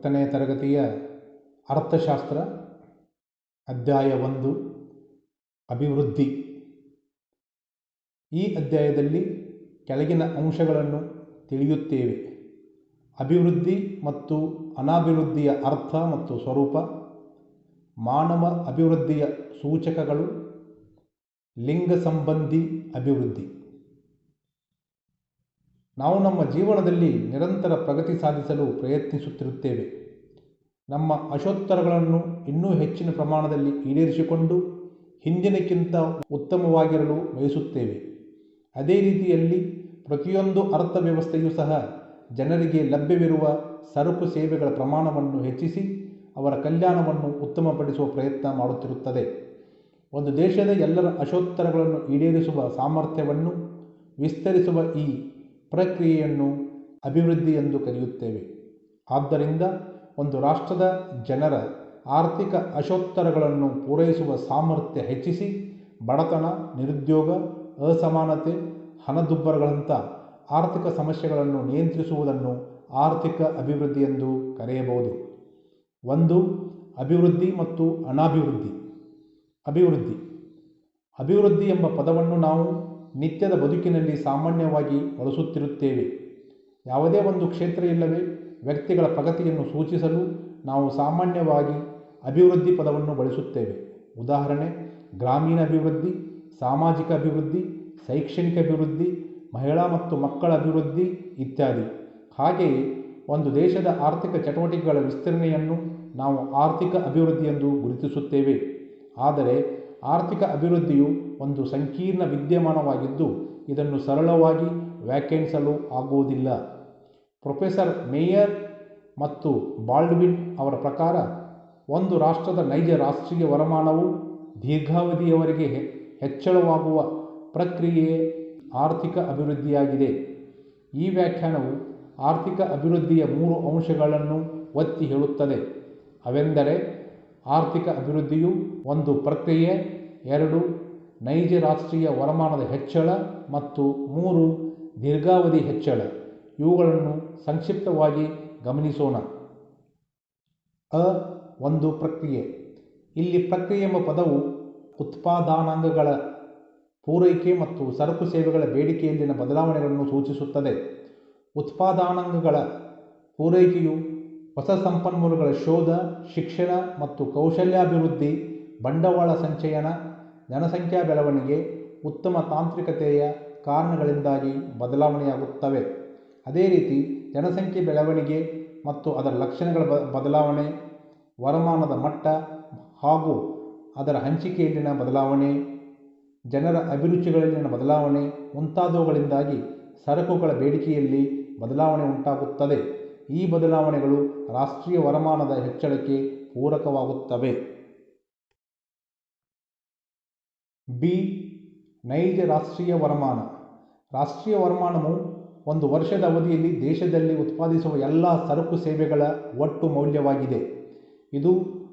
10ನೇ ತರಗತಿಯ ಅರ್ಥಶಾಸ್ತ್ರ ಅಧ್ಯಾಯ 1 ಅಭಿವೃದ್ಧಿ. ಈ ಅಧ್ಯಾಯದಲ್ಲಿ ಕೆಳಗಿನ ಅಂಶಗಳನ್ನು ತಿಳಿಯುತ್ತೇವೆ. ಅಭಿವೃದ್ಧಿ ಮತ್ತು ಅನಾಭಿವೃದ್ಧಿಯ ಅರ್ಥ ಮತ್ತು ಸ್ವರೂಪ, ಮಾನವ ಅಭಿವೃದ್ಧಿಯ ಸೂಚಕಗಳು, ಲಿಂಗ ಸಂಬಂಧಿ ಅಭಿವೃದ್ಧಿ. ನಾವು ನಮ್ಮ ಜೀವನದಲ್ಲಿ ನಿರಂತರ ಪ್ರಗತಿ ಸಾಧಿಸಲು ಪ್ರಯತ್ನಿಸುತ್ತಿರುತ್ತೇವೆ. ನಮ್ಮ ಆಶೋತ್ತರಗಳನ್ನು ಇನ್ನೂ ಹೆಚ್ಚಿನ ಪ್ರಮಾಣದಲ್ಲಿ ಈಡೇರಿಸಿಕೊಂಡು ಹಿಂದಿನಕ್ಕಿಂತ ಉತ್ತಮವಾಗಿರಲು ಬಯಸುತ್ತೇವೆ. ಅದೇ ರೀತಿಯಲ್ಲಿ ಪ್ರತಿಯೊಂದು ಅರ್ಥವ್ಯವಸ್ಥೆಯೂ ಸಹ ಜನರಿಗೆ ಲಭ್ಯವಿರುವ ಸರಕು ಸೇವೆಗಳ ಪ್ರಮಾಣವನ್ನು ಹೆಚ್ಚಿಸಿ ಅವರ ಕಲ್ಯಾಣವನ್ನು ಉತ್ತಮಪಡಿಸುವ ಪ್ರಯತ್ನ ಮಾಡುತ್ತಿರುತ್ತದೆ. ಒಂದು ದೇಶದ ಎಲ್ಲರ ಆಶೋತ್ತರಗಳನ್ನು ಈಡೇರಿಸುವ ಸಾಮರ್ಥ್ಯವನ್ನು ವಿಸ್ತರಿಸುವ ಈ ಪ್ರಕ್ರಿಯೆಯನ್ನು ಅಭಿವೃದ್ಧಿ ಎಂದು ಕರೆಯುತ್ತೇವೆ. ಆದ್ದರಿಂದ ಒಂದು ರಾಷ್ಟ್ರದ ಜನರ ಆರ್ಥಿಕ ಆಶೋತ್ತರಗಳನ್ನು ಪೂರೈಸುವ ಸಾಮರ್ಥ್ಯ ಹೆಚ್ಚಿಸಿ ಬಡತನ, ನಿರುದ್ಯೋಗ, ಅಸಮಾನತೆ, ಹಣದುಬ್ಬರಗಳಂಥ ಆರ್ಥಿಕ ಸಮಸ್ಯೆಗಳನ್ನು ನಿಯಂತ್ರಿಸುವುದನ್ನು ಆರ್ಥಿಕ ಅಭಿವೃದ್ಧಿ ಎಂದು ಕರೆಯಬಹುದು. 1. ಅಭಿವೃದ್ಧಿ ಮತ್ತು ಅನಾಭಿವೃದ್ಧಿ. ಅಭಿವೃದ್ಧಿ ಎಂಬ ಪದವನ್ನು ನಾವು ನಿತ್ಯದ ಬದುಕಿನಲ್ಲಿ ಸಾಮಾನ್ಯವಾಗಿ ಬಳಸುತ್ತಿರುತ್ತೇವೆ. ಯಾವುದೇ ಒಂದು ಕ್ಷೇತ್ರ ಇಲ್ಲವೇ ವ್ಯಕ್ತಿಗಳ ಪ್ರಗತಿಯನ್ನು ಸೂಚಿಸಲು ನಾವು ಸಾಮಾನ್ಯವಾಗಿ ಅಭಿವೃದ್ಧಿ ಪದವನ್ನು ಬಳಸುತ್ತೇವೆ. ಉದಾಹರಣೆ: ಗ್ರಾಮೀಣ ಅಭಿವೃದ್ಧಿ, ಸಾಮಾಜಿಕ ಅಭಿವೃದ್ಧಿ, ಶೈಕ್ಷಣಿಕ ಅಭಿವೃದ್ಧಿ, ಮಹಿಳಾ ಮತ್ತು ಮಕ್ಕಳ ಅಭಿವೃದ್ಧಿ ಇತ್ಯಾದಿ. ಹಾಗೆಯೇ ಒಂದು ದೇಶದ ಆರ್ಥಿಕ ಚಟುವಟಿಕೆಗಳ ವಿಸ್ತರಣೆಯನ್ನು ನಾವು ಆರ್ಥಿಕ ಅಭಿವೃದ್ಧಿ ಎಂದು ಗುರುತಿಸುತ್ತೇವೆ. ಆದರೆ ಆರ್ಥಿಕ ಅಭಿವೃದ್ಧಿಯು ಒಂದು ಸಂಕೀರ್ಣ ವಿದ್ಯಮಾನವಾಗಿದ್ದು ಇದನ್ನು ಸರಳವಾಗಿ ವ್ಯಾಖ್ಯಾನಿಸಲು ಆಗುವುದಿಲ್ಲ. ಪ್ರೊಫೆಸರ್ ಮೇಯರ್ ಮತ್ತು ಬಾಲ್ಡ್ವಿನ್ ಅವರ ಪ್ರಕಾರ ಒಂದು ರಾಷ್ಟ್ರದ ನೈಜ ರಾಷ್ಟ್ರೀಯ ವರಮಾನವು ದೀರ್ಘಾವಧಿಯವರೆಗೆ ಹೆಚ್ಚಳವಾಗುವ ಪ್ರಕ್ರಿಯೆಯೇ ಆರ್ಥಿಕ ಅಭಿವೃದ್ಧಿಯಾಗಿದೆ. ಈ ವ್ಯಾಖ್ಯಾನವು ಆರ್ಥಿಕ ಅಭಿವೃದ್ಧಿಯ 3 ಅಂಶಗಳನ್ನು ಒತ್ತಿ ಹೇಳುತ್ತದೆ. ಅವೆಂದರೆ: ಆರ್ಥಿಕ ಅಭಿವೃದ್ಧಿಯು ಒಂದು ಪ್ರಕ್ರಿಯೆ, 2 ನೈಜ ರಾಷ್ಟ್ರೀಯ ವರಮಾನದ ಹೆಚ್ಚಳ ಮತ್ತು 3 ದೀರ್ಘಾವಧಿ ಹೆಚ್ಚಳ. ಇವುಗಳನ್ನು ಸಂಕ್ಷಿಪ್ತವಾಗಿ ಗಮನಿಸೋಣ. ಒಂದು ಪ್ರಕ್ರಿಯೆ. ಇಲ್ಲಿ ಪ್ರಕ್ರಿಯೆ ಎಂಬ ಪದವು ಉತ್ಪಾದನಾಂಗಗಳ ಪೂರೈಕೆ ಮತ್ತು ಸರಕು ಸೇವೆಗಳ ಬೇಡಿಕೆಯಲ್ಲಿನ ಬದಲಾವಣೆಗಳನ್ನು ಸೂಚಿಸುತ್ತದೆ. ಉತ್ಪಾದನಾಂಗಗಳ ಪೂರೈಕೆಯು ಹೊಸ ಸಂಪನ್ಮೂಲಗಳ ಶೋಧ, ಶಿಕ್ಷಣ ಮತ್ತು ಕೌಶಲ್ಯಾಭಿವೃದ್ಧಿ, ಬಂಡವಾಳ ಸಂಚಯನ, ಜನಸಂಖ್ಯಾ ಬೆಳವಣಿಗೆ, ಉತ್ತಮ ತಾಂತ್ರಿಕತೆಯ ಕಾರಣಗಳಿಂದಾಗಿ ಬದಲಾವಣೆಯಾಗುತ್ತವೆ. ಅದೇ ರೀತಿ ಜನಸಂಖ್ಯೆ ಬೆಳವಣಿಗೆ ಮತ್ತು ಅದರ ಲಕ್ಷಣಗಳ ಬದಲಾವಣೆ, ವರಮಾನದ ಮಟ್ಟ ಹಾಗೂ ಅದರ ಹಂಚಿಕೆಯಲ್ಲಿನ ಬದಲಾವಣೆ, ಜನರ ಅಭಿರುಚಿಗಳಲ್ಲಿನ ಬದಲಾವಣೆ ಮುಂತಾದವುಗಳಿಂದಾಗಿ ಸರಕುಗಳ ಬೇಡಿಕೆಯಲ್ಲಿ ಬದಲಾವಣೆ ಉಂಟಾಗುತ್ತದೆ. ಈ ಬದಲಾವಣೆಗಳು ರಾಷ್ಟ್ರೀಯ ವರಮಾನದ ಹೆಚ್ಚಳಕ್ಕೆ ಪೂರಕವಾಗುತ್ತವೆ. ನೈಜ ರಾಷ್ಟ್ರೀಯ ವರಮಾನ. ರಾಷ್ಟ್ರೀಯ ವರಮಾನವು ಒಂದು ವರ್ಷದ ಅವಧಿಯಲ್ಲಿ ದೇಶದಲ್ಲಿ ಉತ್ಪಾದಿಸುವ ಎಲ್ಲ ಸರಕು ಸೇವೆಗಳ ಒಟ್ಟು ಮೌಲ್ಯವಾಗಿದೆ. ಇದು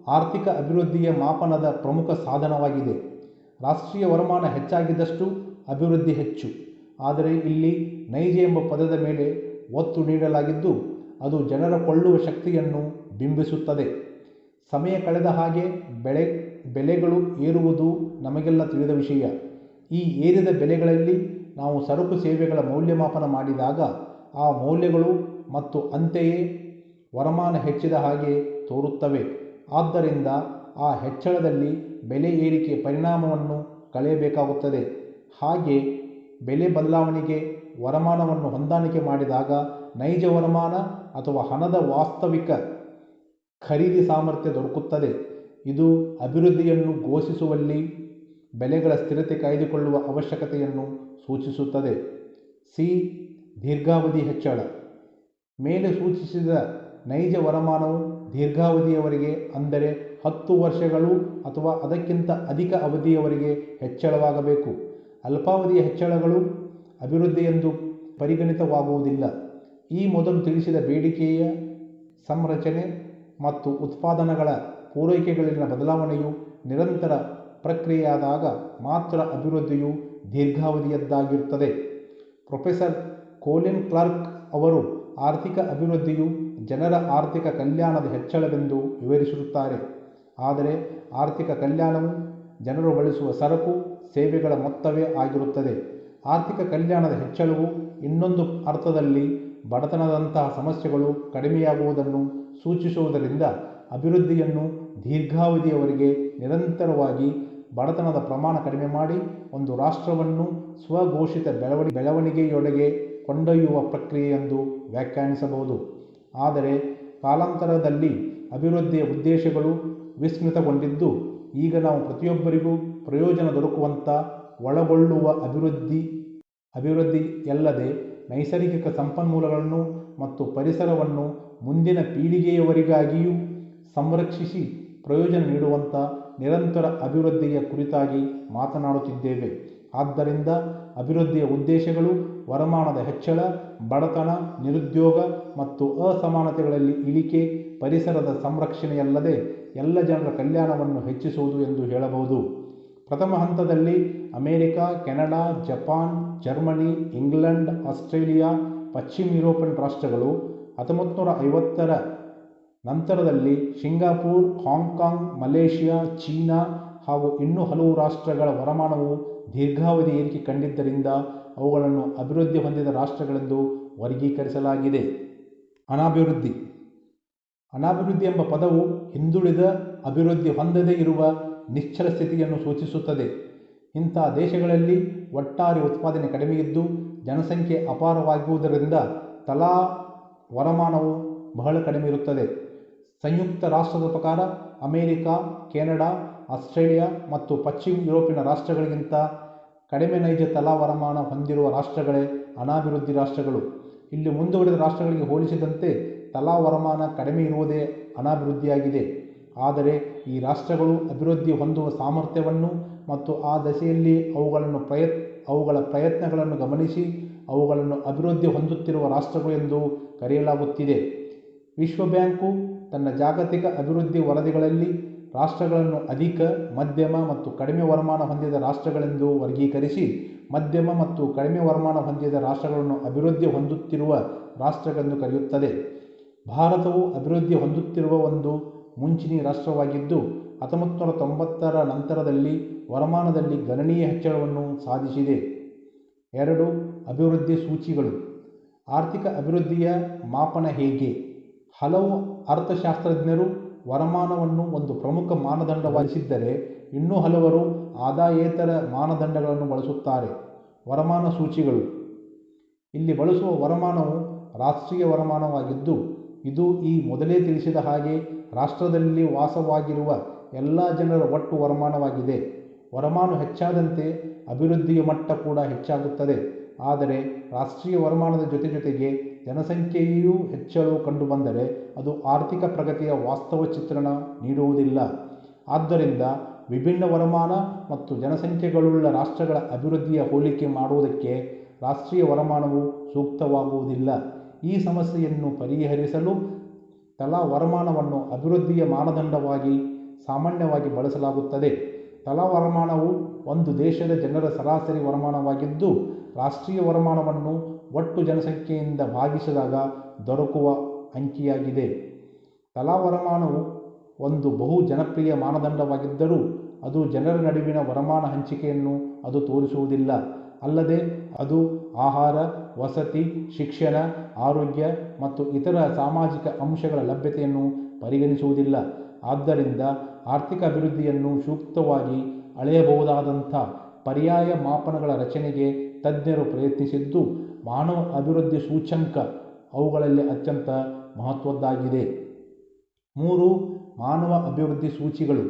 ಆರ್ಥಿಕ ಅಭಿವೃದ್ಧಿಯ ಮಾಪನದ ಪ್ರಮುಖ ಸಾಧನವಾಗಿದೆ. ರಾಷ್ಟ್ರೀಯ ವರಮಾನ ಹೆಚ್ಚಾಗಿದ್ದಷ್ಟು ಅಭಿವೃದ್ಧಿ ಹೆಚ್ಚು. ಆದರೆ ಇಲ್ಲಿ ನೈಜ ಎಂಬ ಪದದ ಮೇಲೆ ಒತ್ತು ನೀಡಲಾಗಿದ್ದು ಅದು ಜನರ ಕೊಳ್ಳುವ ಶಕ್ತಿಯನ್ನು ಬಿಂಬಿಸುತ್ತದೆ. ಸಮಯ ಕಳೆದ ಹಾಗೆ ಬೆಲೆಗಳು ಏರುವುದು ನಮಗೆಲ್ಲ ತಿಳಿದ ವಿಷಯ. ಈ ಏರಿದ ಬೆಲೆಗಳಲ್ಲಿ ನಾವು ಸರಕು ಸೇವೆಗಳ ಮೌಲ್ಯಮಾಪನ ಮಾಡಿದಾಗ ಆ ಮೌಲ್ಯಗಳು ಮತ್ತು ಅಂತೆಯೇ ವರಮಾನ ಹೆಚ್ಚಿದ ಹಾಗೆ ತೋರುತ್ತವೆ. ಆದ್ದರಿಂದ ಆ ಹೆಚ್ಚಳದಲ್ಲಿ ಬೆಲೆ ಏರಿಕೆಯ ಪರಿಣಾಮವನ್ನು ಕಳೆಯಬೇಕಾಗುತ್ತದೆ. ಹಾಗೆ ಬೆಲೆ ಬದಲಾವಣೆಗೆ ವರಮಾನವನ್ನು ಹೊಂದಾಣಿಕೆ ಮಾಡಿದಾಗ ನೈಜ ವರಮಾನ ಅಥವಾ ಹಣದ ವಾಸ್ತವಿಕ ಖರೀದಿ ಸಾಮರ್ಥ್ಯ ದೊರಕುತ್ತದೆ. ಇದು ಅಭಿವೃದ್ಧಿಯನ್ನು ಘೋಷಿಸುವಲ್ಲಿ ಬೆಲೆಗಳ ಸ್ಥಿರತೆ ಕಾಯ್ದುಕೊಳ್ಳುವ ಅವಶ್ಯಕತೆಯನ್ನು ಸೂಚಿಸುತ್ತದೆ. ದೀರ್ಘಾವಧಿ ಹೆಚ್ಚಳ. ಮೇಲೆ ಸೂಚಿಸಿದ ನೈಜ ವರಮಾನವು ದೀರ್ಘಾವಧಿಯವರೆಗೆ, ಅಂದರೆ 10 ವರ್ಷಗಳು ಅಥವಾ ಅದಕ್ಕಿಂತ ಅಧಿಕ ಅವಧಿಯವರೆಗೆ ಹೆಚ್ಚಳವಾಗಬೇಕು. ಅಲ್ಪಾವಧಿಯ ಹೆಚ್ಚಳಗಳು ಅಭಿವೃದ್ಧಿ ಎಂದು ಪರಿಗಣಿತವಾಗುವುದಿಲ್ಲ. ಈ ಮೊದಲು ತಿಳಿಸಿದ ಬೇಡಿಕೆಯ ಸಂರಚನೆ ಮತ್ತು ಉತ್ಪಾದನೆಗಳ ಪೂರೈಕೆಗಳಲ್ಲಿನ ಬದಲಾವಣೆಯು ನಿರಂತರ ಪ್ರಕ್ರಿಯೆಯಾದಾಗ ಮಾತ್ರ ಅಭಿವೃದ್ಧಿಯು ದೀರ್ಘಾವಧಿಯದ್ದಾಗಿರುತ್ತದೆ. ಪ್ರೊಫೆಸರ್ ಕೋಲಿನ್ ಕ್ಲಾರ್ಕ್ ಅವರು ಆರ್ಥಿಕ ಅಭಿವೃದ್ಧಿಯು ಜನರ ಆರ್ಥಿಕ ಕಲ್ಯಾಣದ ಹೆಚ್ಚಳವೆಂದು ವಿವರಿಸುತ್ತಾರೆ. ಆದರೆ ಆರ್ಥಿಕ ಕಲ್ಯಾಣವು ಜನರು ಬಳಸುವ ಸರಕು ಸೇವೆಗಳ ಮೊತ್ತವೇ ಆಗಿರುತ್ತದೆ. ಆರ್ಥಿಕ ಕಲ್ಯಾಣದ ಹೆಚ್ಚಳವು ಇನ್ನೊಂದು ಅರ್ಥದಲ್ಲಿ ಬಡತನದಂತಹ ಸಮಸ್ಯೆಗಳು ಕಡಿಮೆಯಾಗುವುದನ್ನು ಸೂಚಿಸುವುದರಿಂದ ಅಭಿವೃದ್ಧಿಯನ್ನು ದೀರ್ಘಾವಧಿಯವರೆಗೆ ನಿರಂತರವಾಗಿ ಬಡತನದ ಪ್ರಮಾಣ ಕಡಿಮೆ ಮಾಡಿ ಒಂದು ರಾಷ್ಟ್ರವನ್ನು ಸ್ವಘೋಷಿತ ಬೆಳವಣಿಗೆಯೊಡೆಗೆ ಕೊಂಡೊಯ್ಯುವ ಪ್ರಕ್ರಿಯೆ ಎಂದು ವ್ಯಾಖ್ಯಾನಿಸಬಹುದು. ಆದರೆ ಕಾಲಾಂತರದಲ್ಲಿ ಅಭಿವೃದ್ಧಿಯ ಉದ್ದೇಶಗಳು ವಿಸ್ಮೃತಗೊಂಡಿದ್ದು, ಈಗ ನಾವು ಪ್ರತಿಯೊಬ್ಬರಿಗೂ ಪ್ರಯೋಜನ ದೊರಕುವಂಥ ಒಳಗೊಳ್ಳುವ ಅಭಿವೃದ್ಧಿಯಲ್ಲದೆ ನೈಸರ್ಗಿಕ ಸಂಪನ್ಮೂಲಗಳನ್ನು ಮತ್ತು ಪರಿಸರವನ್ನು ಮುಂದಿನ ಪೀಳಿಗೆಯವರಿಗಾಗಿಯೂ ಸಂರಕ್ಷಿಸಿ ಪ್ರಯೋಜನ ನೀಡುವಂಥ ನಿರಂತರ ಅಭಿವೃದ್ಧಿಯ ಕುರಿತಾಗಿ ಮಾತನಾಡುತ್ತಿದ್ದೇವೆ. ಆದ್ದರಿಂದ ಅಭಿವೃದ್ಧಿಯ ಉದ್ದೇಶಗಳು ವರಮಾನದ ಹೆಚ್ಚಳ, ಬಡತನ, ನಿರುದ್ಯೋಗ ಮತ್ತು ಅಸಮಾನತೆಗಳಲ್ಲಿ ಇಳಿಕೆ, ಪರಿಸರದ ಸಂರಕ್ಷಣೆಯಲ್ಲದೆ ಎಲ್ಲ ಜನರ ಕಲ್ಯಾಣವನ್ನು ಹೆಚ್ಚಿಸುವುದು ಎಂದು ಹೇಳಬಹುದು. ಪ್ರಥಮ ಹಂತದಲ್ಲಿ America, Canada, Japan, Germany, England, Australia, ಪಶ್ಚಿಮ ಯುರೋಪಿಯನ್ ರಾಷ್ಟ್ರಗಳು, 1950ರ ನಂತರದಲ್ಲಿ ಸಿಂಗಾಪುರ್, ಹಾಂಗ್ಕಾಂಗ್, ಮಲೇಷಿಯಾ, ಚೀನಾ ಹಾಗೂ ಇನ್ನೂ ಹಲವು ರಾಷ್ಟ್ರಗಳ ವರಮಾನವು ದೀರ್ಘಾವಧಿ ಏರಿಕೆ ಕಂಡಿದ್ದರಿಂದ ಅವುಗಳನ್ನು ಅಭಿವೃದ್ಧಿ ಹೊಂದಿದ ರಾಷ್ಟ್ರಗಳೆಂದು ವರ್ಗೀಕರಿಸಲಾಗಿದೆ. ಅನಾಭಿವೃದ್ಧಿ ಎಂಬ ಪದವು ಹಿಂದುಳಿದ, ಅಭಿವೃದ್ಧಿ ಹೊಂದದೇ ಇರುವ ನಿಶ್ಚಲ ಸ್ಥಿತಿಯನ್ನು ಸೂಚಿಸುತ್ತದೆ. ಇಂಥ ದೇಶಗಳಲ್ಲಿ ಒಟ್ಟಾರೆ ಉತ್ಪಾದನೆ ಕಡಿಮೆಯಿದ್ದು ಜನಸಂಖ್ಯೆ ಅಪಾರವಾಗಿರುವುದರಿಂದ ತಲಾ ವರಮಾನವು ಬಹಳ ಕಡಿಮೆ ಇರುತ್ತದೆ. ಸಂಯುಕ್ತ ರಾಷ್ಟ್ರದ ಪ್ರಕಾರ ಅಮೆರಿಕ, ಕೆನಡಾ, ಆಸ್ಟ್ರೇಲಿಯಾ ಮತ್ತು ಪಶ್ಚಿಮ ಯುರೋಪಿನ ರಾಷ್ಟ್ರಗಳಿಗಿಂತ ಕಡಿಮೆ ನೈಜ ತಲಾ ವರಮಾನ ಹೊಂದಿರುವ ರಾಷ್ಟ್ರಗಳೇ ಅನಾಭಿವೃದ್ಧಿ ರಾಷ್ಟ್ರಗಳು. ಇಲ್ಲಿ ಮುಂದುವರಿದ ರಾಷ್ಟ್ರಗಳಿಗೆ ಹೋಲಿಸಿದಂತೆ ತಲಾ ವರಮಾನ ಕಡಿಮೆ ಇರುವುದೇ ಅನಾಭಿವೃದ್ಧಿಯಾಗಿದೆ. ಆದರೆ ಈ ರಾಷ್ಟ್ರಗಳು ಅಭಿವೃದ್ಧಿ ಹೊಂದುವ ಸಾಮರ್ಥ್ಯವನ್ನು ಮತ್ತು ಆ ದಶೆಯಲ್ಲಿ ಅವುಗಳ ಪ್ರಯತ್ನಗಳನ್ನು ಗಮನಿಸಿ ಅವುಗಳನ್ನು ಅಭಿವೃದ್ಧಿ ಹೊಂದುತ್ತಿರುವ ರಾಷ್ಟ್ರಗಳು ಎಂದು ಕರೆಯಲಾಗುತ್ತಿದೆ. ವಿಶ್ವ ಬ್ಯಾಂಕು ತನ್ನ ಜಾಗತಿಕ ಅಭಿವೃದ್ಧಿ ವರದಿಗಳಲ್ಲಿ ರಾಷ್ಟ್ರಗಳನ್ನು ಅಧಿಕ, ಮಧ್ಯಮ ಮತ್ತು ಕಡಿಮೆ ವರಮಾನ ಹೊಂದಿದ ರಾಷ್ಟ್ರಗಳೆಂದು ವರ್ಗೀಕರಿಸಿ, ಮಧ್ಯಮ ಮತ್ತು ಕಡಿಮೆ ವರಮಾನ ಹೊಂದಿದ ರಾಷ್ಟ್ರಗಳನ್ನು ಅಭಿವೃದ್ಧಿ ಹೊಂದುತ್ತಿರುವ ರಾಷ್ಟ್ರಗಳೆಂದು ಕರೆಯುತ್ತದೆ. ಭಾರತವು ಅಭಿವೃದ್ಧಿ ಹೊಂದುತ್ತಿರುವ ಒಂದು ಮುಂಚೂಣಿ ರಾಷ್ಟ್ರವಾಗಿದ್ದು 1990ರ ನಂತರದಲ್ಲಿ ವರಮಾನದಲ್ಲಿ ಗಣನೀಯ ಹೆಚ್ಚಳವನ್ನು ಸಾಧಿಸಿದೆ. 2. ಅಭಿವೃದ್ಧಿ ಸೂಚಿಗಳು. ಆರ್ಥಿಕ ಅಭಿವೃದ್ಧಿಯ ಮಾಪನ ಹೇಗೆ? ಹಲವು ಅರ್ಥಶಾಸ್ತ್ರಜ್ಞರು ವರಮಾನವನ್ನು ಒಂದು ಪ್ರಮುಖ ಮಾನದಂಡವಾಗಿಸಿದ್ದರೆ ಇನ್ನೂ ಹಲವರು ಆದಾಯೇತರ ಮಾನದಂಡಗಳನ್ನು ಬಳಸುತ್ತಾರೆ. ವರಮಾನ ಸೂಚಿಗಳು. ಇಲ್ಲಿ ಬಳಸುವ ವರಮಾನವು ರಾಷ್ಟ್ರೀಯ ವರಮಾನವಾಗಿದ್ದು ಇದು ಈ ಮೊದಲೇ ತಿಳಿಸಿದ ಹಾಗೆ ರಾಷ್ಟ್ರದಲ್ಲಿ ವಾಸವಾಗಿರುವ ಎಲ್ಲ ಜನರ ಒಟ್ಟು ವರಮಾನವಾಗಿದೆ. ವರಮಾನ ಹೆಚ್ಚಾದಂತೆ ಅಭಿವೃದ್ಧಿಯ ಮಟ್ಟ ಕೂಡ ಹೆಚ್ಚಾಗುತ್ತದೆ. ಆದರೆ ರಾಷ್ಟ್ರೀಯ ವರಮಾನದ ಜೊತೆಗೆ ಜನಸಂಖ್ಯೆಯೂ ಹೆಚ್ಚಳವು ಕಂಡುಬಂದರೆ ಅದು ಆರ್ಥಿಕ ಪ್ರಗತಿಯ ವಾಸ್ತವ ಚಿತ್ರಣ ನೀಡುವುದಿಲ್ಲ. ಆದ್ದರಿಂದ ವಿಭಿನ್ನ ವರಮಾನ ಮತ್ತು ಜನಸಂಖ್ಯೆಗಳುಳ್ಳ ರಾಷ್ಟ್ರಗಳ ಅಭಿವೃದ್ಧಿಯ ಹೋಲಿಕೆ ಮಾಡುವುದಕ್ಕೆ ರಾಷ್ಟ್ರೀಯ ವರಮಾನವು ಸೂಕ್ತವಾಗುವುದಿಲ್ಲ. ಈ ಸಮಸ್ಯೆಯನ್ನು ಪರಿಹರಿಸಲು ತಲಾ ವರಮಾನವನ್ನು ಅಭಿವೃದ್ಧಿಯ ಮಾನದಂಡವಾಗಿ ಸಾಮಾನ್ಯವಾಗಿ ಬಳಸಲಾಗುತ್ತದೆ. ತಲಾ ವರಮಾನವು ಒಂದು ದೇಶದ ಜನರ ಸರಾಸರಿ ವರಮಾನವಾಗಿದ್ದು ರಾಷ್ಟ್ರೀಯ ವರಮಾನವನ್ನು ಒಟ್ಟು ಜನಸಂಖ್ಯೆಯಿಂದ ಭಾಗಿಸಿದಾಗ ದೊರಕುವ ಅಂಕಿಯಾಗಿದೆ. ತಲಾ ವರಮಾನವು ಒಂದು ಬಹು ಜನಪ್ರಿಯ ಮಾನದಂಡವಾಗಿದ್ದರೂ ಅದು ಜನರ ನಡುವಿನ ವರಮಾನ ಹಂಚಿಕೆಯನ್ನು ಅದು ತೋರಿಸುವುದಿಲ್ಲ. ಅಲ್ಲದೆ ಅದು ಆಹಾರ, ವಸತಿ, ಶಿಕ್ಷಣ, ಆರೋಗ್ಯ ಮತ್ತು ಇತರ ಸಾಮಾಜಿಕ ಅಂಶಗಳ ಲಭ್ಯತೆಯನ್ನು ಪರಿಗಣಿಸುವುದಿಲ್ಲ. ಆದ್ದರಿಂದ ಆರ್ಥಿಕ ಅಭಿವೃದ್ಧಿಯನ್ನು ಸೂಕ್ತವಾಗಿ ಅಳೆಯಬಹುದಾದಂಥ ಪರ್ಯಾಯ ಮಾಪನಗಳ ರಚನೆಗೆ ತಜ್ಞರು ಪ್ರಯತ್ನಿಸಿದ್ದು ಮಾನವ ಅಭಿವೃದ್ಧಿ ಸೂಚ್ಯಂಕ ಅವುಗಳಲ್ಲಿ ಅತ್ಯಂತ ಮಹತ್ವದ್ದಾಗಿದೆ. 3. ಮಾನವ ಅಭಿವೃದ್ಧಿ ಸೂಚಿಗಳು.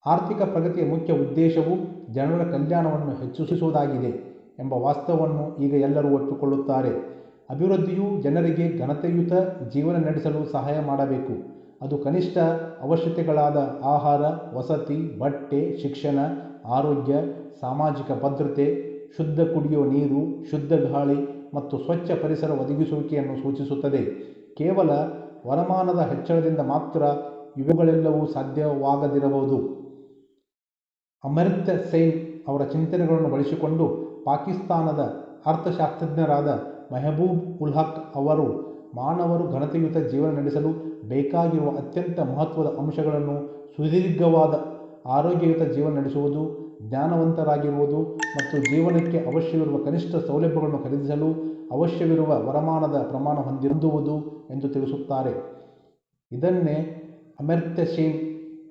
ಆರ್ಥಿಕ ಪ್ರಗತಿಯ ಮುಖ್ಯ ಉದ್ದೇಶವು ಜನರ ಕಲ್ಯಾಣವನ್ನು ಹೆಚ್ಚಿಸುವುದಾಗಿದೆ ಎಂಬ ವಾಸ್ತವವನ್ನು ಈಗ ಎಲ್ಲರೂ ಒಪ್ಪಿಕೊಳ್ಳುತ್ತಾರೆ. ಅಭಿವೃದ್ಧಿಯು ಜನರಿಗೆ ಘನತೆಯುತ ಜೀವನ ನಡೆಸಲು ಸಹಾಯ ಮಾಡಬೇಕು. ಅದು ಕನಿಷ್ಠ ಅವಶ್ಯಕತೆಗಳಾದ ಆಹಾರ, ವಸತಿ, ಬಟ್ಟೆ, ಶಿಕ್ಷಣ, ಆರೋಗ್ಯ, ಸಾಮಾಜಿಕ ಭದ್ರತೆ, ಶುದ್ಧ ಕುಡಿಯುವ ನೀರು, ಶುದ್ಧ ಗಾಳಿ ಮತ್ತು ಸ್ವಚ್ಛ ಪರಿಸರ ಒದಗಿಸುವಿಕೆಯನ್ನು ಸೂಚಿಸುತ್ತದೆ. ಕೇವಲ ವರಮಾನದ ಹೆಚ್ಚಳದಿಂದ ಮಾತ್ರ ಇವುಗಳೆಲ್ಲವೂ ಸಾಧ್ಯವಾಗದಿರಬಹುದು. ಅಮರ್ತ್ಯ ಸೇನ್ ಅವರ ಚಿಂತನೆಗಳನ್ನು ಬಳಸಿಕೊಂಡು ಪಾಕಿಸ್ತಾನದ ಅರ್ಥಶಾಸ್ತ್ರಜ್ಞರಾದ ಮೆಹಬೂಬ್ ಉಲ್ ಹಕ್ ಅವರು ಮಾನವರು ಘನತೆಯುತ ಜೀವನ ನಡೆಸಲು ಬೇಕಾಗಿರುವ ಅತ್ಯಂತ ಮಹತ್ವದ ಅಂಶಗಳನ್ನು ಸುದೀರ್ಘವಾದ ಆರೋಗ್ಯಯುತ ಜೀವನ ನಡೆಸುವುದು, ಜ್ಞಾನವಂತರಾಗಿರುವುದು ಮತ್ತು ಜೀವನಕ್ಕೆ ಅವಶ್ಯವಿರುವ ಕನಿಷ್ಠ ಸೌಲಭ್ಯಗಳನ್ನು ಖರೀದಿಸಲು ಅವಶ್ಯವಿರುವ ವರಮಾನದ ಪ್ರಮಾಣ ಹೊಂದುವುದು ಎಂದು ತಿಳಿಸುತ್ತಾರೆ. ಇದನ್ನೇ ಅಮರ್ತ್ಯ ಸೇನ್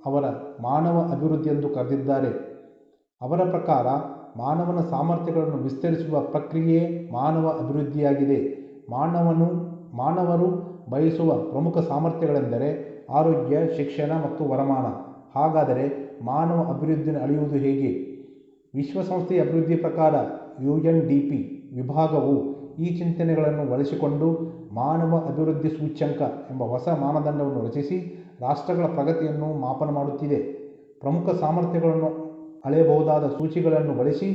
ಅವರ ಮಾನವ ಅಭಿವೃದ್ಧಿ ಎಂದು ಕರೆದಿದ್ದಾರೆ. ಅವರ ಪ್ರಕಾರ ಮಾನವನ ಸಾಮರ್ಥ್ಯಗಳನ್ನು ವಿಸ್ತರಿಸುವ ಪ್ರಕ್ರಿಯೆ ಮಾನವ ಅಭಿವೃದ್ಧಿಯಾಗಿದೆ. ಮಾನವರು ಬಯಸುವ ಪ್ರಮುಖ ಸಾಮರ್ಥ್ಯಗಳೆಂದರೆ ಆರೋಗ್ಯ, ಶಿಕ್ಷಣ ಮತ್ತು ವರಮಾನ. ಹಾಗಾದರೆ ಮಾನವ ಅಭಿವೃದ್ಧಿಯನ್ನು ಅಳೆಯುವುದು ಹೇಗೆ? ವಿಶ್ವಸಂಸ್ಥೆಯ ಅಭಿವೃದ್ಧಿ ಪ್ರಕಾರ UNDP ವಿಭಾಗವು ಈ ಚಿಂತನೆಗಳನ್ನು ಬಳಸಿಕೊಂಡು ಮಾನವ ಅಭಿವೃದ್ಧಿ ಸೂಚ್ಯಂಕ ಎಂಬ ಹೊಸ ಮಾನದಂಡವನ್ನು ರಚಿಸಿ ರಾಷ್ಟ್ರಗಳ ಪ್ರಗತಿಯನ್ನು ಮಾಪನ ಮಾಡುತ್ತಿದೆ. ಪ್ರಮುಖ ಸಾಮರ್ಥ್ಯಗಳನ್ನು ಅಳೆಯಬಹುದಾದ ಸೂಚಿಗಳನ್ನು ಬಳಸಿ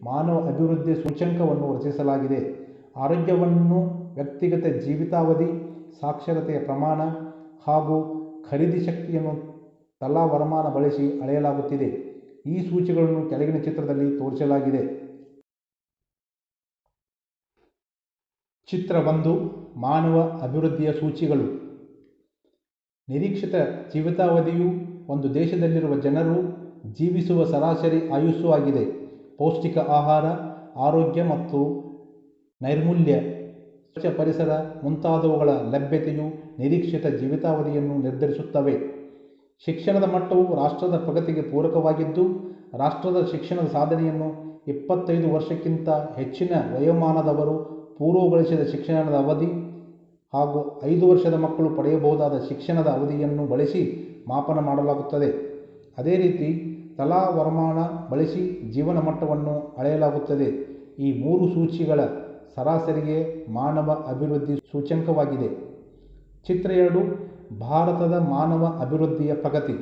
ಮಾನವ ಅಭಿವೃದ್ಧಿ ಸೂಚ್ಯಂಕವನ್ನು ರಚಿಸಲಾಗಿದೆ. ಆರೋಗ್ಯವನ್ನು ವ್ಯಕ್ತಿಗತ ಜೀವಿತಾವಧಿ, ಸಾಕ್ಷರತೆಯ ಪ್ರಮಾಣ ಹಾಗೂ ಖರೀದಿ ಶಕ್ತಿಯನ್ನು ತಲಾ ವರಮಾನ ಬಳಸಿ ಅಳೆಯಲಾಗುತ್ತಿದೆ. ಈ ಸೂಚಿಗಳನ್ನು ಕೆಳಗಿನ ಚಿತ್ರದಲ್ಲಿ ತೋರಿಸಲಾಗಿದೆ. ಚಿತ್ರ 1: ಮಾನವ ಅಭಿವೃದ್ಧಿಯ ಸೂಚಿಗಳು. ನಿರೀಕ್ಷಿತ ಜೀವಿತಾವಧಿಯು ಒಂದು ದೇಶದಲ್ಲಿರುವ ಜನರು ಜೀವಿಸುವ ಸರಾಸರಿ ಆಯುಸ್ಸು ಆಗಿದೆ. ಪೌಷ್ಟಿಕ ಆಹಾರ, ಆರೋಗ್ಯ ಮತ್ತು ನೈರ್ಮಲ್ಯ, ಸ್ವಚ್ಛ ಪರಿಸರ ಮುಂತಾದವುಗಳ ಲಭ್ಯತೆಯು ನಿರೀಕ್ಷಿತ ಜೀವಿತಾವಧಿಯನ್ನು ನಿರ್ಧರಿಸುತ್ತವೆ. ಶಿಕ್ಷಣದ ಮಟ್ಟವು ರಾಷ್ಟ್ರದ ಪ್ರಗತಿಗೆ ಪೂರಕವಾಗಿದ್ದು, ರಾಷ್ಟ್ರದ ಶಿಕ್ಷಣದ ಸಾಧನೆಯನ್ನು 25 ವರ್ಷಕ್ಕಿಂತ ಹೆಚ್ಚಿನ ವಯೋಮಾನದವರು ಪೂರ್ವಗೊಳಿಸಿದ ಶಿಕ್ಷಣದ ಅವಧಿ ಹಾಗೂ 5 ವರ್ಷದ ಮಕ್ಕಳು ಪಡೆಯಬಹುದಾದ ಶಿಕ್ಷಣದ ಅವಧಿಯನ್ನು ಬಳಸಿ ಮಾಪನ ಮಾಡಲಾಗುತ್ತದೆ. ಅದೇ ರೀತಿ ತಲಾ ವರಮಾನ ಬಳಸಿ ಜೀವನ ಮಟ್ಟವನ್ನು ಅಳೆಯಲಾಗುತ್ತದೆ. ಈ 3 ಸೂಚಿಗಳ ಸರಾಸರಿಗೆ ಮಾನವ ಅಭಿವೃದ್ಧಿ ಸೂಚ್ಯಂಕವಾಗಿದೆ. ಚಿತ್ರ 2: ಭಾರತದ ಮಾನವ ಅಭಿವೃದ್ಧಿಯ ಪ್ರಗತಿ.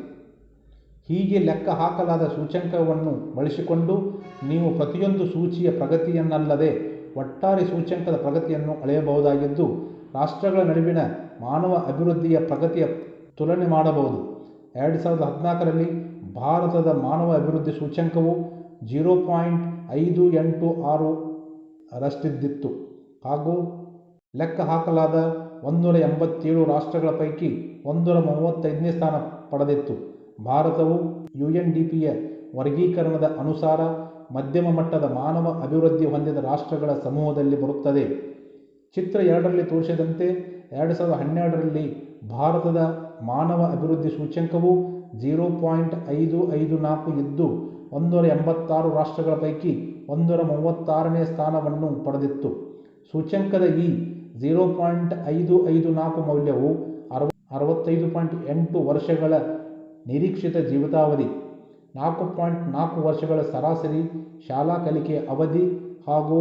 ಹೀಗೆ ಲೆಕ್ಕ ಹಾಕಲಾದ ಸೂಚ್ಯಂಕವನ್ನು ಬಳಸಿಕೊಂಡು ನೀವು ಪ್ರತಿಯೊಂದು ಸೂಚಿಯ ಪ್ರಗತಿಯನ್ನಲ್ಲದೆ ಒಟ್ಟಾರೆ ಸೂಚ್ಯಂಕದ ಪ್ರಗತಿಯನ್ನು ಅಳೆಯಬಹುದಾಗಿದ್ದು, ರಾಷ್ಟ್ರಗಳ ನಡುವಿನ ಮಾನವ ಅಭಿವೃದ್ಧಿಯ ಪ್ರಗತಿಯ ತುಲನೆ ಮಾಡಬಹುದು. 2014ರಲ್ಲಿ ಭಾರತದ ಮಾನವ ಅಭಿವೃದ್ಧಿ ಸೂಚ್ಯಂಕವು 0.586 ರಷ್ಟಿದ್ದಿತ್ತು ಹಾಗೂ ಲೆಕ್ಕ ಹಾಕಲಾದ 187 ರಾಷ್ಟ್ರಗಳ ಪೈಕಿ 135ನೇ ಸ್ಥಾನ ಪಡೆದಿತ್ತು. ಭಾರತವು UNDPಯ ವರ್ಗೀಕರಣದ ಅನುಸಾರ ಮಧ್ಯಮ ಮಟ್ಟದ ಮಾನವ ಅಭಿವೃದ್ಧಿ ಹೊಂದಿದ ರಾಷ್ಟ್ರಗಳ ಸಮೂಹದಲ್ಲಿ ಬರುತ್ತದೆ. ಚಿತ್ರ 2ರಲ್ಲಿ ತೋರಿಸಿದಂತೆ 2012ರಲ್ಲಿ ಭಾರತದ ಮಾನವ ಅಭಿವೃದ್ಧಿ ಸೂಚ್ಯಂಕವು 0.554 ಇದ್ದು 186 ರಾಷ್ಟ್ರಗಳ ಪೈಕಿ 136ನೇ ಸ್ಥಾನವನ್ನು ಪಡೆದಿತ್ತು. ಸೂಚ್ಯಂಕದ ಈ 0.554 ಮೌಲ್ಯವು 65.8 ವರ್ಷಗಳ ನಿರೀಕ್ಷಿತ ಜೀವಿತಾವಧಿ, 4.4 ವರ್ಷಗಳ ಸರಾಸರಿ ಶಾಲಾ ಕಲಿಕೆಯ ಅವಧಿ ಹಾಗೂ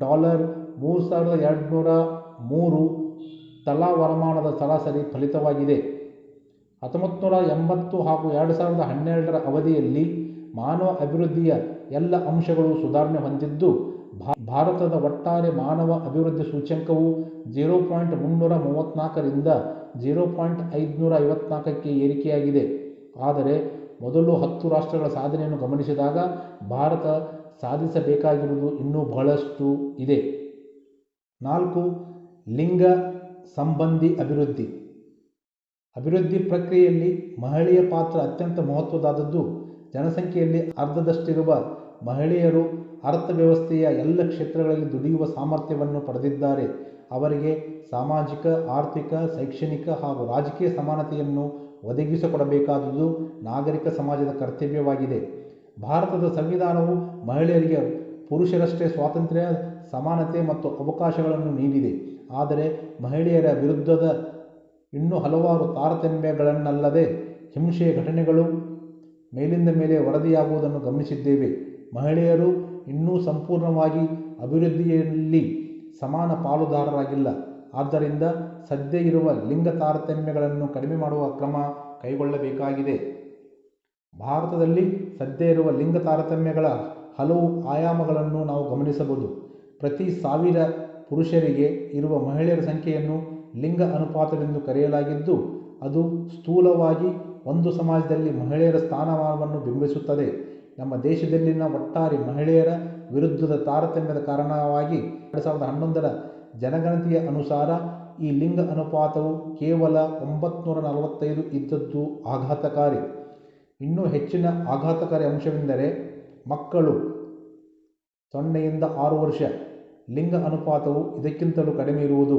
$3,203 ತಲಾ ವರಮಾನದ ಸರಾಸರಿ ಫಲಿತವಾಗಿದೆ. 1980 ಹಾಗೂ 2012ರ ಅವಧಿಯಲ್ಲಿ ಮಾನವ ಅಭಿವೃದ್ಧಿಯ ಎಲ್ಲ ಅಂಶಗಳು ಸುಧಾರಣೆ ಹೊಂದಿದ್ದು, ಭಾರತದ ಒಟ್ಟಾರೆ ಮಾನವ ಅಭಿವೃದ್ಧಿ ಸೂಚ್ಯಂಕವು 0.334ರಿಂದ 0.554ಕ್ಕೆ ಏರಿಕೆಯಾಗಿದೆ. ಆದರೆ ಮೊದಲು 10 ರಾಷ್ಟ್ರಗಳ ಸಾಧನೆಯನ್ನು ಗಮನಿಸಿದಾಗ ಭಾರತ ಸಾಧಿಸಬೇಕಾಗಿರುವುದು ಇನ್ನೂ ಬಹಳಷ್ಟು ಇದೆ. 4. ಲಿಂಗ ಸಂಬಂಧಿ ಅಭಿವೃದ್ಧಿ. ಅಭಿವೃದ್ಧಿ ಪ್ರಕ್ರಿಯೆಯಲ್ಲಿ ಮಹಿಳೆಯ ಪಾತ್ರ ಅತ್ಯಂತ ಮಹತ್ವದಾದದ್ದು. ಜನಸಂಖ್ಯೆಯಲ್ಲಿ ಅರ್ಧದಷ್ಟಿರುವ ಮಹಿಳೆಯರು ಅರ್ಥವ್ಯವಸ್ಥೆಯ ಎಲ್ಲ ಕ್ಷೇತ್ರಗಳಲ್ಲಿ ದುಡಿಯುವ ಸಾಮರ್ಥ್ಯವನ್ನು ಪಡೆದಿದ್ದಾರೆ. ಅವರಿಗೆ ಸಾಮಾಜಿಕ, ಆರ್ಥಿಕ, ಶೈಕ್ಷಣಿಕ ಹಾಗೂ ರಾಜಕೀಯ ಸಮಾನತೆಯನ್ನು ಒದಗಿಸಿಕೊಡಬೇಕಾದುದು ನಾಗರಿಕ ಸಮಾಜದ ಕರ್ತವ್ಯವಾಗಿದೆ. ಭಾರತದ ಸಂವಿಧಾನವು ಮಹಿಳೆಯರಿಗೆ ಪುರುಷರಷ್ಟೇ ಸ್ವಾತಂತ್ರ್ಯ, ಸಮಾನತೆ ಮತ್ತು ಅವಕಾಶಗಳನ್ನು ನೀಡಿದೆ. ಆದರೆ ಮಹಿಳೆಯರ ವಿರುದ್ಧದ ಇನ್ನೂ ಹಲವಾರು ತಾರತಮ್ಯಗಳನ್ನಲ್ಲದೆ ಹಿಂಸೆಯ ಘಟನೆಗಳು ಮೇಲಿಂದ ಮೇಲೆ ವರದಿಯಾಗುವುದನ್ನು ಗಮನಿಸಿದ್ದೇವೆ. ಮಹಿಳೆಯರು ಇನ್ನೂ ಸಂಪೂರ್ಣವಾಗಿ ಅಭಿವೃದ್ಧಿಯಲ್ಲಿ ಸಮಾನ ಪಾಲುದಾರರಾಗಿಲ್ಲ. ಆದ್ದರಿಂದ ಸದ್ಯ ಇರುವ ಲಿಂಗ ತಾರತಮ್ಯಗಳನ್ನು ಕಡಿಮೆ ಮಾಡುವ ಕ್ರಮ ಕೈಗೊಳ್ಳಬೇಕಾಗಿದೆ. ಭಾರತದಲ್ಲಿ ಸದ್ಯ ಇರುವ ಲಿಂಗ ತಾರತಮ್ಯಗಳ ಹಲವು ಆಯಾಮಗಳನ್ನು ನಾವು ಗಮನಿಸಬಹುದು. ಪ್ರತಿ 1000 ಪುರುಷರಿಗೆ ಇರುವ ಮಹಿಳೆಯರ ಸಂಖ್ಯೆಯನ್ನು ಲಿಂಗ ಅನುಪಾತವೆಂದು ಕರೆಯಲಾಗಿದ್ದು, ಅದು ಸ್ಥೂಲವಾಗಿ ಒಂದು ಸಮಾಜದಲ್ಲಿ ಮಹಿಳೆಯರ ಸ್ಥಾನಮಾನವನ್ನು ಬಿಂಬಿಸುತ್ತದೆ. ನಮ್ಮ ದೇಶದಲ್ಲಿನ ಒಟ್ಟಾರೆ ಮಹಿಳೆಯರ ವಿರುದ್ಧದ ತಾರತಮ್ಯದ ಕಾರಣವಾಗಿ 2011ರ ಜನಗಣತಿಯ ಅನುಸಾರ ಈ ಲಿಂಗ ಅನುಪಾತವು ಕೇವಲ 945 ಇದ್ದದ್ದು ಆಘಾತಕಾರಿ. ಇನ್ನೂ ಹೆಚ್ಚಿನ ಆಘಾತಕಾರಿ ಅಂಶವೆಂದರೆ ಮಕ್ಕಳು 0 ಇಂದ 6 ವರ್ಷ ಲಿಂಗ ಅನುಪಾತವು ಇದಕ್ಕಿಂತಲೂ ಕಡಿಮೆ ಇರುವುದು.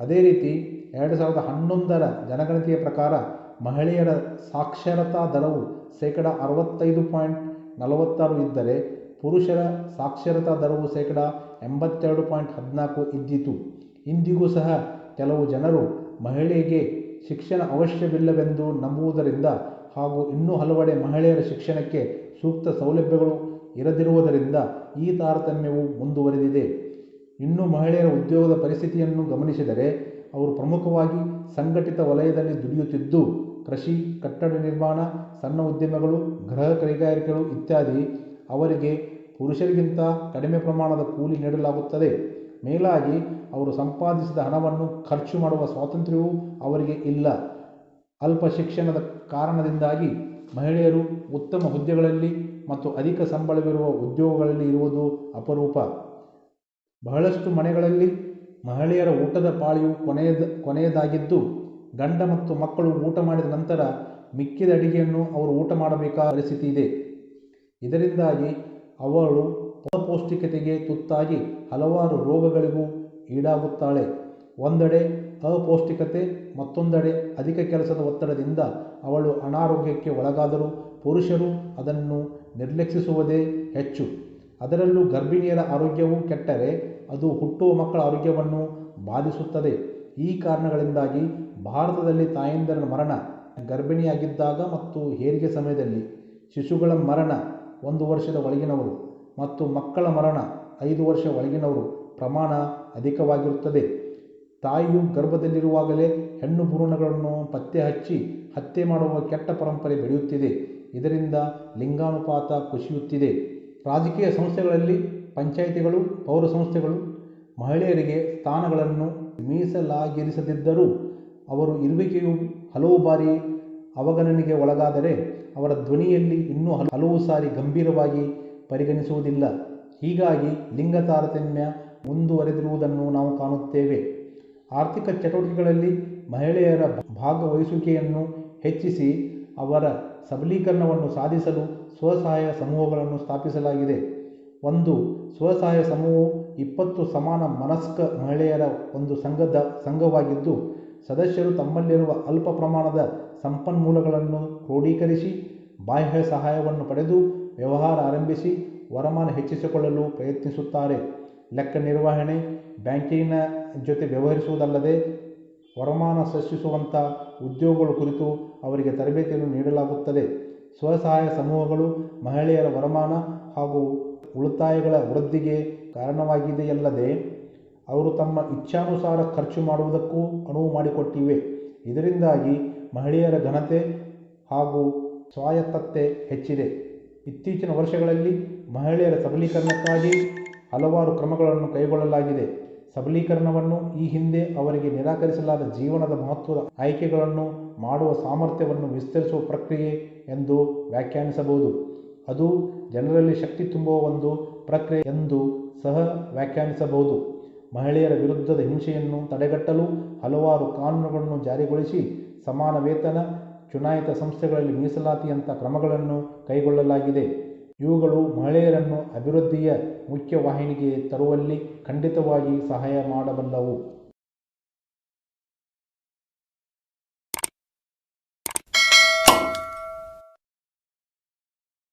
ಅದೇ ರೀತಿ 2011ರ ಜನಗಣತಿಯ ಪ್ರಕಾರ ಮಹಿಳೆಯರ ಸಾಕ್ಷರತಾ ದರವು 65.46 ಇದ್ದರೆ ಪುರುಷರ ಸಾಕ್ಷರತಾ ದರವು 82.14 ಇದ್ದಿತು. ಇಂದಿಗೂ ಸಹ ಕೆಲವು ಜನರು ಮಹಿಳೆಗೆ ಶಿಕ್ಷಣ ಅವಶ್ಯವಿಲ್ಲವೆಂದು ನಂಬುವುದರಿಂದ ಹಾಗೂ ಇನ್ನೂ ಹಲವೆಡೆ ಮಹಿಳೆಯರ ಶಿಕ್ಷಣಕ್ಕೆ ಸೂಕ್ತ ಸೌಲಭ್ಯಗಳು ಇರದಿರುವುದರಿಂದ ಈ ತಾರತಮ್ಯವು ಮುಂದುವರೆದಿದೆ. ಇನ್ನು ಮಹಿಳೆಯರ ಉದ್ಯೋಗದ ಪರಿಸ್ಥಿತಿಯನ್ನು ಗಮನಿಸಿದರೆ ಅವರು ಪ್ರಮುಖವಾಗಿ ಸಂಘಟಿತ ವಲಯದಲ್ಲಿ ದುಡಿಯುತ್ತಿದ್ದು ಕೃಷಿ, ಕಟ್ಟಡ ನಿರ್ಮಾಣ, ಸಣ್ಣ ಉದ್ಯಮಗಳು, ಗೃಹ ಕೈಗಾರಿಕೆಗಳು ಇತ್ಯಾದಿ. ಅವರಿಗೆ ಪುರುಷರಿಗಿಂತ ಕಡಿಮೆ ಪ್ರಮಾಣದ ಕೂಲಿ ನೀಡಲಾಗುತ್ತದೆ. ಮೇಲಾಗಿ ಅವರು ಸಂಪಾದಿಸಿದ ಹಣವನ್ನು ಖರ್ಚು ಮಾಡುವ ಸ್ವಾತಂತ್ರ್ಯವೂ ಅವರಿಗೆ ಇಲ್ಲ. ಅಲ್ಪ ಶಿಕ್ಷಣದ ಕಾರಣದಿಂದಾಗಿ ಮಹಿಳೆಯರು ಉತ್ತಮ ಹುದ್ದೆಗಳಲ್ಲಿ ಮತ್ತು ಅಧಿಕ ಸಂಬಳವಿರುವ ಉದ್ಯೋಗಗಳಲ್ಲಿ ಇರುವುದು ಅಪರೂಪ. ಬಹಳಷ್ಟು ಮನೆಗಳಲ್ಲಿ ಮಹಿಳೆಯರ ಊಟದ ಪಾಳಿಯು ಕೊನೆಯದಾಗಿದ್ದು ಗಂಡ ಮತ್ತು ಮಕ್ಕಳು ಊಟ ಮಾಡಿದ ನಂತರ ಮಿಕ್ಕಿದ ಅಡಿಗೆಯನ್ನು ಅವರು ಊಟ ಮಾಡಬೇಕಾದ ಪರಿಸ್ಥಿತಿ ಇದೆ. ಇದರಿಂದಾಗಿ ಅವಳು ಅಪೌಷ್ಟಿಕತೆಗೆ ತುತ್ತಾಗಿ ಹಲವಾರು ರೋಗಗಳಿಗೂ ಈಡಾಗುತ್ತಾಳೆ. ಒಂದೆಡೆ ಅಪೌಷ್ಟಿಕತೆ, ಮತ್ತೊಂದೆಡೆ ಅಧಿಕ ಕೆಲಸದ ಒತ್ತಡದಿಂದ ಅವಳು ಅನಾರೋಗ್ಯಕ್ಕೆ ಒಳಗಾದರೂ ಪುರುಷರು ಅದನ್ನು ನಿರ್ಲಕ್ಷಿಸುವುದೇ ಹೆಚ್ಚು. ಅದರಲ್ಲೂ ಗರ್ಭಿಣಿಯರ ಆರೋಗ್ಯವು ಕೆಟ್ಟರೆ ಅದು ಹುಟ್ಟುವ ಮಕ್ಕಳ ಆರೋಗ್ಯವನ್ನು ಬಾಧಿಸುತ್ತದೆ. ಈ ಕಾರಣಗಳಿಂದಾಗಿ ಭಾರತದಲ್ಲಿ ತಾಯಂದಿರ ಮರಣ ಗರ್ಭಿಣಿಯಾಗಿದ್ದಾಗ ಮತ್ತು ಹೆರಿಗೆ ಸಮಯದಲ್ಲಿ, ಶಿಶುಗಳ ಮರಣ 1 ವರ್ಷದ ಒಳಗಿನವರು ಮತ್ತು ಮಕ್ಕಳ ಮರಣ 5 ವರ್ಷ ಒಳಗಿನವರು ಪ್ರಮಾಣ ಅಧಿಕವಾಗಿರುತ್ತದೆ. ತಾಯಿಯು ಗರ್ಭದಲ್ಲಿರುವಾಗಲೇ ಹೆಣ್ಣು ಭ್ರೂಣಗಳನ್ನು ಪತ್ತೆ ಹಚ್ಚಿ ಹತ್ಯೆ ಮಾಡುವ ಕೆಟ್ಟ ಪರಂಪರೆ ಬೆಳೆಯುತ್ತಿದೆ. ಇದರಿಂದ ಲಿಂಗಾನುಪಾತ ಕುಸಿಯುತ್ತಿದೆ. ರಾಜಕೀಯ ಸಂಸ್ಥೆಗಳಲ್ಲಿ, ಪಂಚಾಯಿತಿಗಳು, ಪೌರ ಸಂಸ್ಥೆಗಳು ಮಹಿಳೆಯರಿಗೆ ಸ್ಥಾನಗಳನ್ನು ಮೀಸಲಾಗಿರಿಸದಿದ್ದರೂ ಅವರ ಇರುವಿಕೆಯು ಹಲವು ಬಾರಿ ಅವಗಣನೆಗೆ ಒಳಗಾದರೆ ಅವರ ಧ್ವನಿಯಲ್ಲಿ ಇನ್ನೂ ಹಲವು ಸಾರಿ ಗಂಭೀರವಾಗಿ ಪರಿಗಣಿಸುವುದಿಲ್ಲ. ಹೀಗಾಗಿ ಲಿಂಗ ತಾರತಮ್ಯ ಮುಂದುವರೆದಿರುವುದನ್ನು ನಾವು ಕಾಣುತ್ತೇವೆ. ಆರ್ಥಿಕ ಚಟುವಟಿಕೆಗಳಲ್ಲಿ ಮಹಿಳೆಯರ ಭಾಗವಹಿಸುವಿಕೆಯನ್ನು ಹೆಚ್ಚಿಸಿ ಅವರ ಸಬಲೀಕರಣವನ್ನು ಸಾಧಿಸಲು ಸ್ವಸಹಾಯ ಸಮೂಹಗಳನ್ನು ಸ್ಥಾಪಿಸಲಾಗಿದೆ. ಒಂದು ಸ್ವಸಹಾಯ ಸಮೂಹವು 20 ಸಮಾನ ಮನಸ್ಕ ಮಹಿಳೆಯರ ಒಂದು ಸಂಘವಾಗಿದ್ದು ಸದಸ್ಯರು ತಮ್ಮಲ್ಲಿರುವ ಅಲ್ಪ ಪ್ರಮಾಣದ ಸಂಪನ್ಮೂಲಗಳನ್ನು ಕ್ರೋಢೀಕರಿಸಿ ಬಾಹ್ಯ ಸಹಾಯವನ್ನು ಪಡೆದು ವ್ಯವಹಾರ ಆರಂಭಿಸಿ ವರಮಾನ ಹೆಚ್ಚಿಸಿಕೊಳ್ಳಲು ಪ್ರಯತ್ನಿಸುತ್ತಾರೆ. ಲೆಕ್ಕ ನಿರ್ವಹಣೆ, ಬ್ಯಾಂಕಿನ ಜೊತೆ ವ್ಯವಹರಿಸುವುದಲ್ಲದೆ ವರಮಾನ ಸೃಷ್ಟಿಸುವಂಥ ಉದ್ಯೋಗಗಳ ಕುರಿತು ಅವರಿಗೆ ತರಬೇತಿಯನ್ನು ನೀಡಲಾಗುತ್ತದೆ. ಸ್ವಸಹಾಯ ಸಮೂಹಗಳು ಮಹಿಳೆಯರ ವರಮಾನ ಹಾಗೂ ಉಳಿತಾಯಗಳ ವೃದ್ಧಿಗೆ ಕಾರಣವಾಗಿದೆಯಲ್ಲದೆ ಅವರು ತಮ್ಮ ಇಚ್ಛಾನುಸಾರ ಖರ್ಚು ಮಾಡುವುದಕ್ಕೂ ಅನುವು ಮಾಡಿಕೊಟ್ಟಿವೆ. ಇದರಿಂದಾಗಿ ಮಹಿಳೆಯರ ಘನತೆ ಹಾಗೂ ಸ್ವಾಯತ್ತತೆ ಹೆಚ್ಚಿದೆ. ಇತ್ತೀಚಿನ ವರ್ಷಗಳಲ್ಲಿ ಮಹಿಳೆಯರ ಸಬಲೀಕರಣಕ್ಕಾಗಿ ಹಲವಾರು ಕ್ರಮಗಳನ್ನು ಕೈಗೊಳ್ಳಲಾಗಿದೆ. ಸಬಲೀಕರಣವನ್ನು ಈ ಹಿಂದೆ ಅವರಿಗೆ ನಿರಾಕರಿಸಲಾದ ಜೀವನದ ಮಹತ್ವದ ಆಯ್ಕೆಗಳನ್ನು ಮಾಡುವ ಸಾಮರ್ಥ್ಯವನ್ನು ವಿಸ್ತರಿಸುವ ಪ್ರಕ್ರಿಯೆ ಎಂದು ವ್ಯಾಖ್ಯಾನಿಸಬಹುದು. ಅದು ಜನರಲ್ಲಿ ಶಕ್ತಿ ತುಂಬುವ ಒಂದು ಪ್ರಕ್ರಿಯೆ ಎಂದು ಸಹ ವ್ಯಾಖ್ಯಾನಿಸಬಹುದು. ಮಹಿಳೆಯರ ವಿರುದ್ಧದ ಹಿಂಸೆಯನ್ನು ತಡೆಗಟ್ಟಲು ಹಲವಾರು ಕಾನೂನುಗಳನ್ನು ಜಾರಿಗೊಳಿಸಿ ಸಮಾನ ವೇತನ, ಚುನಾಯಿತ ಸಂಸ್ಥೆಗಳಲ್ಲಿ ಮೀಸಲಾತಿಯಂಥ ಕ್ರಮಗಳನ್ನು ಕೈಗೊಳ್ಳಲಾಗಿದೆ. ಇವುಗಳು ಮಹಿಳೆಯರನ್ನು ಅಭಿವೃದ್ಧಿಯ ಮುಖ್ಯವಾಹಿನಿಗೆ ತರುವಲ್ಲಿ ಖಂಡಿತವಾಗಿ ಸಹಾಯ ಮಾಡಬಲ್ಲವು.